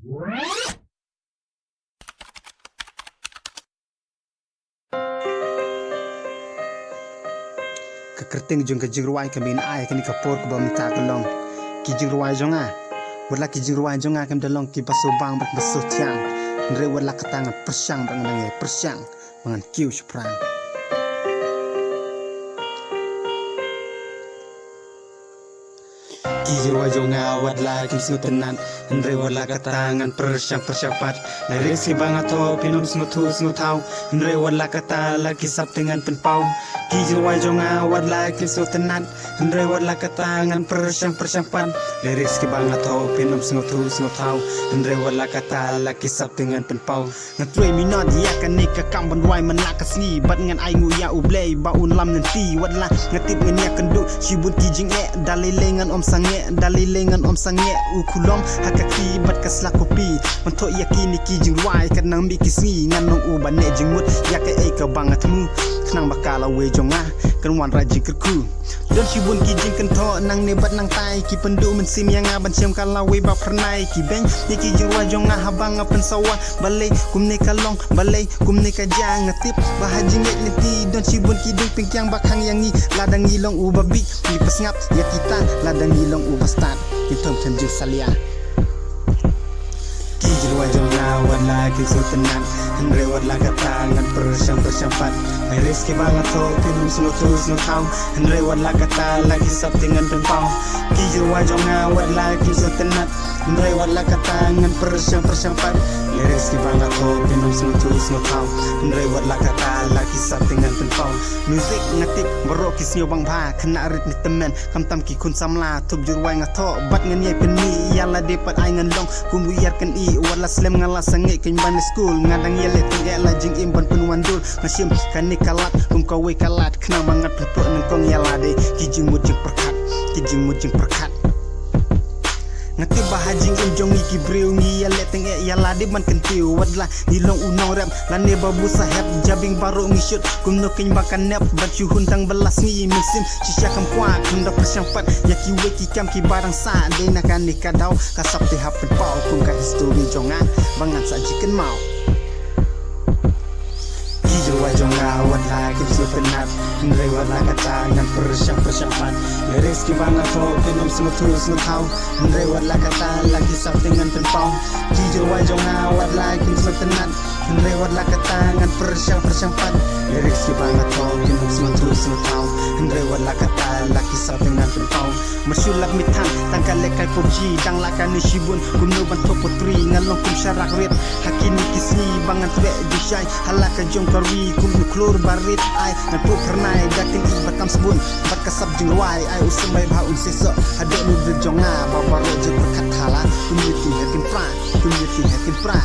Kekerting jung ke jingruai kami ai kini kapur ke bam ta kelong ki jingruai jonga wala ki jingruai jonga kam dalong ki basu bang bak basu tiang re wala katang persyang bang nang persyang mangan kiu sprang Jiwa jonga wadla kim sutenan Andre wala katangan persyang persyapat Dari si bangato pinum smutu smutau Andre wala kata lagi sap dengan penpau Jiwa jonga wadla kim sutenan Andre wala katangan persyang persyapat Dari si bangato pinum smutu smutau Andre wala kata lagi sap dengan penpau Ngatui minot ya kan nika kamban wai menakas ni Bat ngan ai nguya ublei baun lam nanti wadla ngatip ngan ya kendu shibun kijing dalilengan om sange dalilengan om sange ukulom hakaki bat kasla kopi manto yakini kijing wai kanang mikisi nganong uban ne jingmut yake ai ka bangatmu kanang bakala we jonga kan wan rajing kerku don shibun kijing kan to nang ne bat nang tai ki pendu mensim yang aban siam kala we ba pernai ki beng ni kijing wa jonga habang apen sawa balai kumne kalong balai kumne ka jang ngatip bahajing net leti don shibun kiding pingkyang bakhang yangi ladang ilong ubabi ni pesngap ya kita ladang ilong ubastat kitom tenjing salia kijil wajona wala kisutenan Andre wala katangan persyang persyapat Ay riski banget to pinum snutus nutau Andre wala kata lagi sap dengan penpau kijil wajona wala kisutenan Andre wala katangan persyang persyapat Ay riski banget to pinum snutus nutau Andre wala kata lagi sap dengan penpau Musik ngatip berok kisnyo bang ba kena rit ni temen kam tam ki kun samla tub jurwai ngato bat ngan yai peni yala depat ai ngan long kumuyarkan i wala slem ngala sange kin ban school ngadang yele tingge lajing imban penwandul ngasim kani kalat kawe kalat kena banget plepok nang kong yala de kijing mujing perkat ngati bahajing imjong iki breu ngi ya leteng ya lade man kentiu wadla nilong unong rap lane babu sahab jabing baru ngi shoot kumno kin bakan nap bacu huntang belas ngi musim sisya kam kwa kunda persyampat ya ki weki kam ki barang sa de nakan nikadau kasap te hapen pau kum ka history jonga bangan sa jiken mau Jiwa jonga wadla kim sutenat Andre wala katangan persyang persyapat Reski banget to pinum smutus nutau Andre wala kata lagi sap dengan penpau Jiwa jonga wadla kim sutenat Andre wala katangan persyang persyapat Reski banget to pinum smutus nutau Andre wala kata lagi sap dengan penpau Masyulak mitan tangkal lekal poji dang lakan shibun kumno bantu putri ngalong kum syarak rit hakini kisni bangan twe jishai halaka jong kari kum klur barit ai natu pernai dating batam sebun bat kasab jingwai ai usmai bha unseso hadok nu berjonga babaro je perkat hala community hakin pra